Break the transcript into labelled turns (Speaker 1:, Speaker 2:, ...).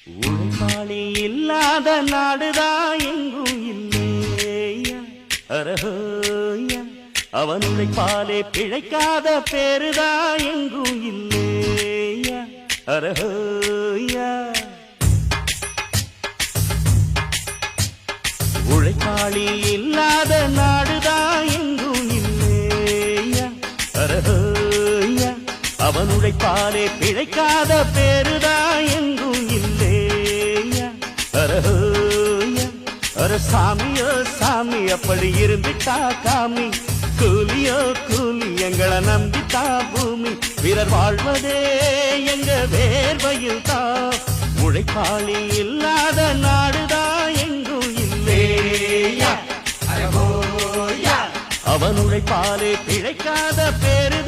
Speaker 1: உழைப்பாளி இல்லாத நாடுதான் எங்கும் இல்லையா அரஹோயா அவன் உழைப்பாலே பிழைக்காத பேருதான் எங்கும் இல்லையா அரஹோயா உழைப்பாளி இல்லாத நாடுதான் எங்கும் இல்லையா அரஹோயா அவன் உழைப்பாலே பிழைக்காத பேருதான் எங்கும் இல்லையா அரஹோயா அர சாமியோ சாமி அப்படி இருந்துட்டா காமி கூலியோ கூலி எங்களை நம்பித்தா பூமி வீரர் வாழ்வதே எங்க வேர்வையில் தான் உழைப்பாளி இல்லாத நாடுதான் எங்கும் இல்லையா அரஹோயா அவன் உழைப்பாலே பிழைக்காத பேரு